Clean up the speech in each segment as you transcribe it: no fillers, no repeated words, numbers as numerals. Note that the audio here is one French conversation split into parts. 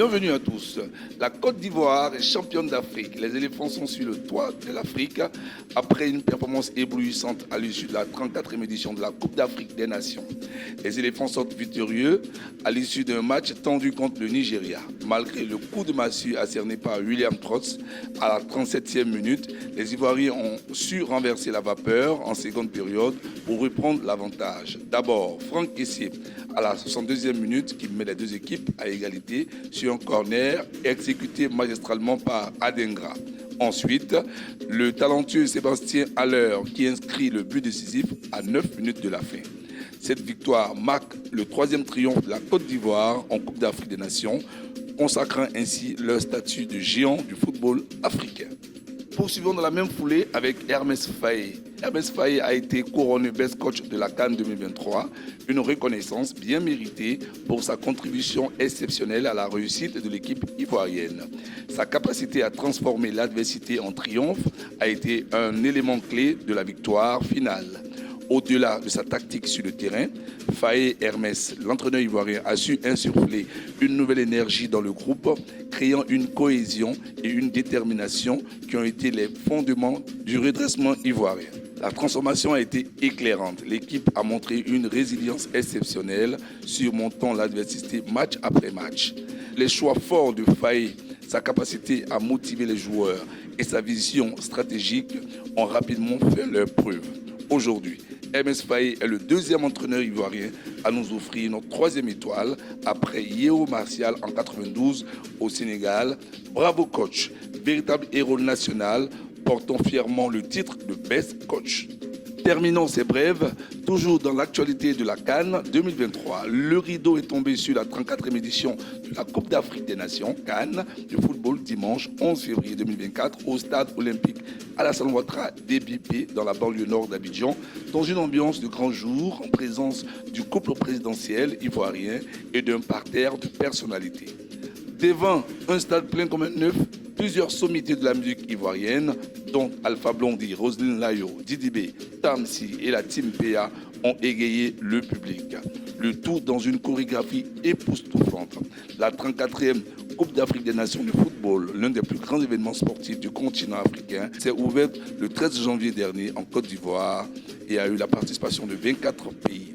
Bienvenue à tous. La Côte d'Ivoire est championne d'Afrique. Les éléphants sont sur le toit de l'Afrique après une performance éblouissante à l'issue de la 34e édition de la Coupe d'Afrique des Nations. Les éléphants sortent victorieux à l'issue d'un match tendu contre le Nigeria. Malgré le coup de massue asséné par William Trotz à la 37e minute, les Ivoiriens ont su renverser la vapeur en seconde période pour reprendre l'avantage. D'abord, Franck Kessié à la 62e minute qui met les deux équipes à égalité sur un corner exécuté magistralement par Adengra. Ensuite, le talentueux Sébastien Haller qui inscrit le but décisif à 9 minutes de la fin. Cette victoire marque le 3e triomphe de la Côte d'Ivoire en Coupe d'Afrique des Nations, consacrant ainsi leur statut de géant du football africain. Poursuivons dans la même foulée avec Hermès Faé. Hermès Faé a été couronné Best Coach de la CAN 2023, une reconnaissance bien méritée pour sa contribution exceptionnelle à la réussite de l'équipe ivoirienne. Sa capacité à transformer l'adversité en triomphe a été un élément clé de la victoire finale. Au-delà de sa tactique sur le terrain, Faé Hermès, l'entraîneur ivoirien, a su insuffler une nouvelle énergie dans le groupe, créant une cohésion et une détermination qui ont été les fondements du redressement ivoirien. La transformation a été éclairante. L'équipe a montré une résilience exceptionnelle, surmontant l'adversité match après match. Les choix forts de Faé, sa capacité à motiver les joueurs et sa vision stratégique ont rapidement fait leur preuve. Aujourd'hui, Hermès Faé est le 2e entraîneur ivoirien à nous offrir notre 3e étoile après Yeo Martial en 92 au Sénégal. Bravo coach, véritable héros national, portant fièrement le titre de Best Coach. Terminons ces brèves, toujours dans l'actualité de la CAN 2023. Le rideau est tombé sur la 34e édition de la Coupe d'Afrique des Nations, CAN, de football dimanche 11 février 2024 au stade olympique Alassane Ouattara d'Ebipé dans la banlieue nord d'Abidjan, dans une ambiance de grand jour en présence du couple présidentiel ivoirien et d'un parterre de personnalités. Devant un stade plein comme un œuf, plusieurs sommités de la musique ivoirienne, dont Alpha Blondy, Roselyne Layo, Didi B, Tamsi et la Team PA, ont égayé le public. Le tout dans une chorégraphie époustouflante. La 34e Coupe d'Afrique des Nations de football, l'un des plus grands événements sportifs du continent africain, s'est ouverte le 13 janvier dernier en Côte d'Ivoire et a eu la participation de 24 pays.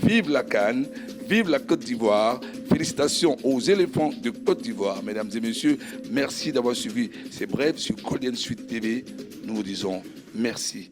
Vive la CAN, vive la Côte d'Ivoire. Félicitations aux éléphants de Côte d'Ivoire. Mesdames et messieurs, merci d'avoir suivi ces brèves sur Golden Suite TV. Nous vous disons merci.